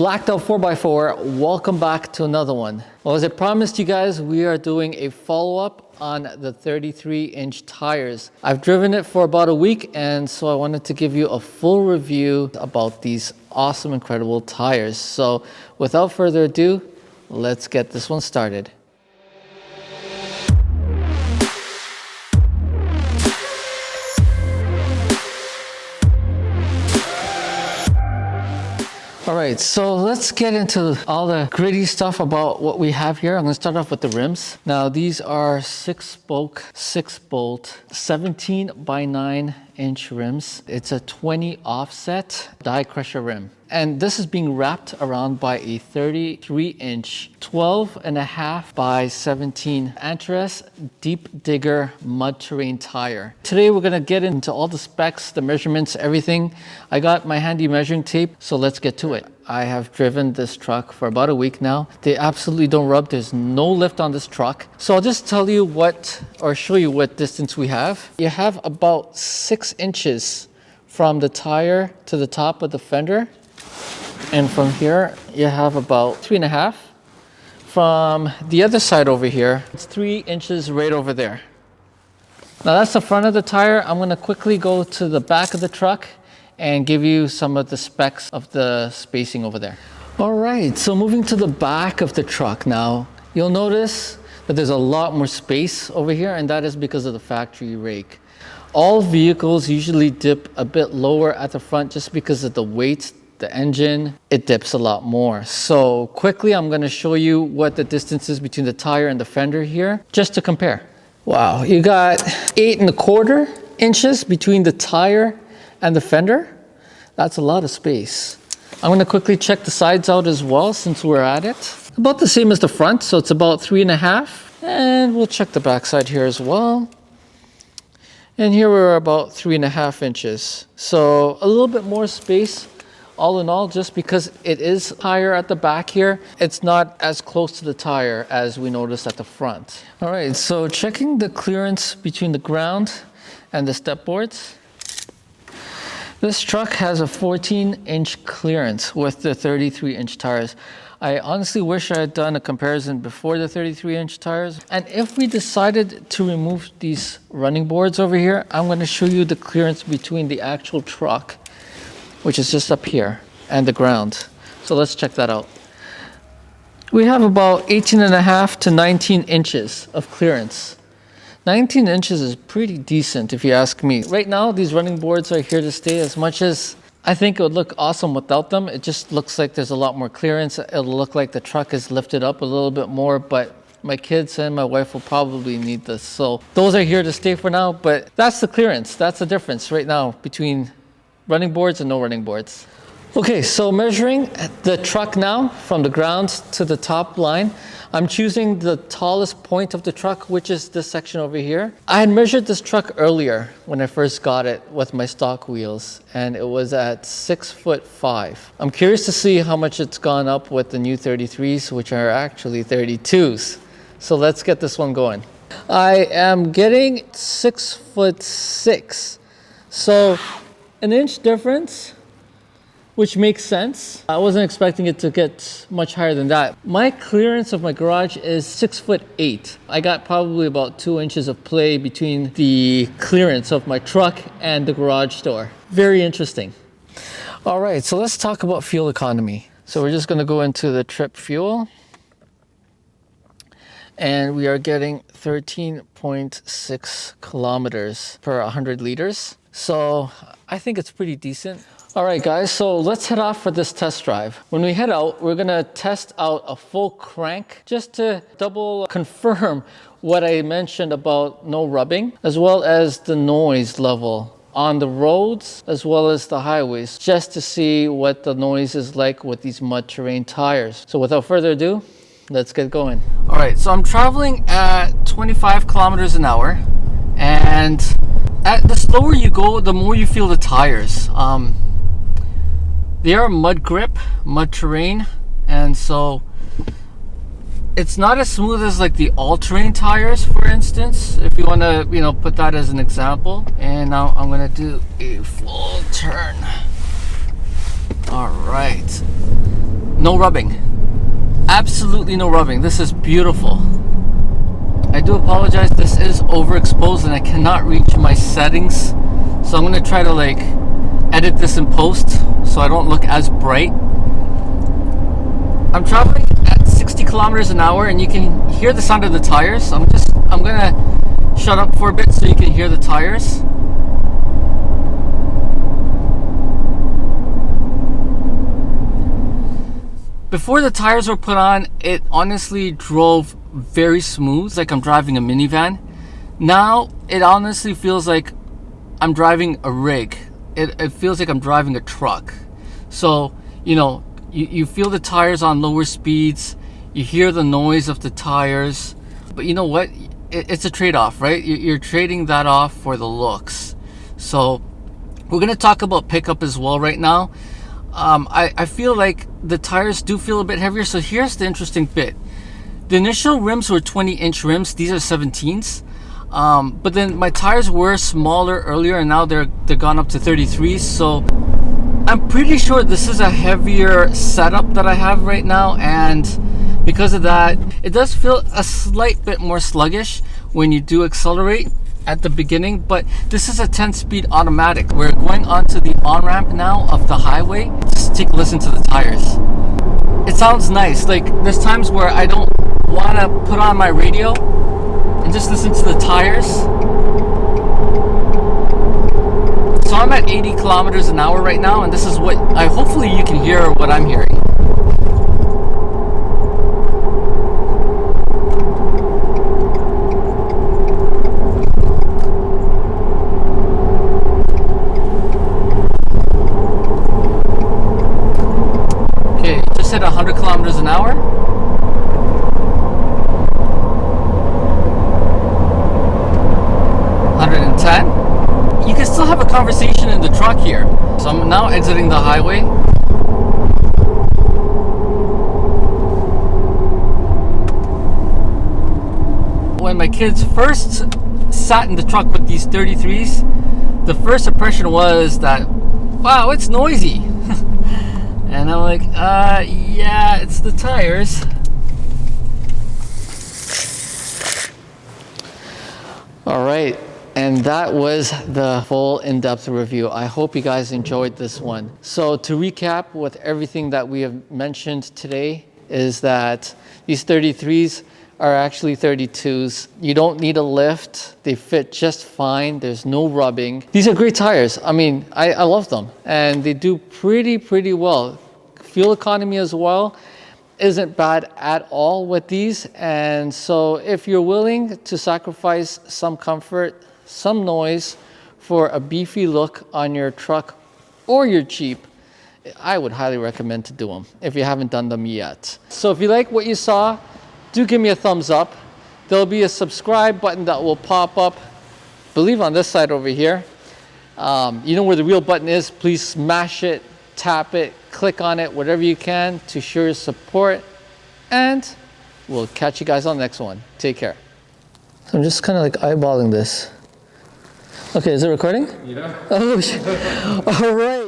Blacked Out 4x4, welcome back to another one. Well, as I promised you guys, we are doing a follow-up on the 33-inch tires. I've driven it for about a week, and so I wanted to give you a full review about these awesome, incredible tires. So without further ado, let's get this one started. All right, so let's get into all the gritty stuff about what we have here. I'm gonna start off with the rims. Now, these are 6-spoke, 6-bolt, 17x9-inch rims. It's a 20 offset die crusher rim. And this is being wrapped around by a 33-inch, 12.5 by 17 Antares Deep Digger mud terrain tire. Today we're gonna get into all the specs, the measurements, everything. I got my handy measuring tape, so let's get to it. I have driven this truck for about a week now. They absolutely don't rub. There's no lift on this truck. So I'll just tell you what, or show you what distance we have. You have about 6 inches from the tire to the top of the fender. And from here, you have about 3.5. From the other side over here, it's 3 inches right over there. Now that's the front of the tire. I'm gonna quickly go to the back of the truck and give you some of the specs of the spacing over there. All right, so moving to the back of the truck now, you'll notice that there's a lot more space over here, and that is because of the factory rake. All vehicles usually dip a bit lower at the front just because of the weight. The engine, it dips a lot more. So quickly, I'm gonna show you what the distance is between the tire and the fender here, just to compare. Wow, you got 8.25 inches between the tire and the fender. That's a lot of space. I'm gonna quickly check the sides out as well since we're at it. About the same as the front, so it's about 3.5. And we'll check the back side here as well. And here we're about 3.5 inches. So a little bit more space. All in all, just because it is higher at the back here, it's not as close to the tire as we noticed at the front. All right, so checking the clearance between the ground and the step boards. This truck has a 14-inch clearance with the 33-inch tires. I honestly wish I had done a comparison before the 33-inch tires. And if we decided to remove these running boards over here, I'm gonna show you the clearance between the actual truck, which is just up here, and the ground. So let's check that out. We have about 18.5 to 19 inches of clearance. 19 inches is pretty decent if you ask me. Right now, these running boards are here to stay. As much as I think it would look awesome without them, it just looks like there's a lot more clearance. It'll look like the truck is lifted up a little bit more, but my kids and my wife will probably need this. So those are here to stay for now, but that's the clearance. That's the difference right now between running boards and no running boards. Okay, so measuring the truck now from the ground to the top line, I'm choosing the tallest point of the truck, which is this section over here. I had measured this truck earlier when I first got it with my stock wheels, and it was at 6'5". I'm curious to see how much it's gone up with the new 33s, which are actually 32s. So let's get this one going. I am getting 6'6". So an inch difference, which makes sense. I wasn't expecting it to get much higher than that. My clearance of my garage is 6'8". I got probably about 2 inches of play between the clearance of my truck and the garage door. Very interesting. All right, so let's talk about fuel economy. So we're just gonna go into the trip fuel. And we are getting 13.6 kilometers per 100 liters. So I think it's pretty decent. All right, guys, so let's head off for this test drive. When we head out, we're gonna test out a full crank just to double confirm what I mentioned about no rubbing, as well as the noise level on the roads, as well as the highways, just to see what the noise is like with these mud terrain tires. So without further ado, let's get going. All right, so I'm traveling at 25 kilometers an hour, and the slower you go, the more you feel the tires. They are mud grip, mud terrain, and so it's not as smooth as like the all-terrain tires, for instance, if you want to, put that as an example. And now I'm going to do a full turn. All right. No rubbing. Absolutely no rubbing. This is beautiful. I do apologize, this is overexposed and I cannot reach my settings. So I'm gonna try to like edit this in post so I don't look as bright. I'm traveling at 60 kilometers an hour and you can hear the sound of the tires. I'm gonna shut up for a bit so you can hear the tires. Before the tires were put on, it honestly drove very smooth, like I'm driving a minivan. Now it honestly feels like I'm driving a rig. It feels like I'm driving a truck. So, you know, you feel the tires on lower speeds, you hear the noise of the tires, but you know what? It's a trade-off, right? You're trading that off for the looks. So we're gonna talk about pickup as well right now. I feel like the tires do feel a bit heavier. So here's the interesting bit. The initial rims were 20-inch rims. These are 17s. But then my tires were smaller earlier and now they're gone up to 33s. So I'm pretty sure this is a heavier setup that I have right now. And because of that, it does feel a slight bit more sluggish when you do accelerate at the beginning, but this is a 10-speed automatic. We're going onto the on-ramp now of the highway. Just take a listen to the tires. It sounds nice. Like there's times where I don't want to put on my radio and just listen to the tires. So I'm at 80 kilometers an hour right now, and this is what hopefully you can hear what I'm hearing. At 100 kilometers an hour. You can still have a conversation in the truck here. So I'm now exiting the highway. When my kids first sat in the truck with these 33s, the first impression was that, wow, it's noisy. And I'm like, yeah, it's the tires. All right, and that was the full in-depth review. I hope you guys enjoyed this one. So to recap with everything that we have mentioned today is that these 33s are actually 32s. You don't need a lift. They fit just fine. There's no rubbing. These are great tires. I mean, I love them. And they do pretty well. Fuel economy as well isn't bad at all with these. And so if you're willing to sacrifice some comfort, some noise for a beefy look on your truck or your Jeep, I would highly recommend to do them if you haven't done them yet. So if you like what you saw, do give me a thumbs up. There'll be a subscribe button that will pop up, I believe on this side over here. You know where the real button is. Please smash it, tap it, click on it, whatever you can to show your support. And we'll catch you guys on the next one. Take care. So I'm just kind of like eyeballing this. Okay, is it recording? Yeah. Oh, all right.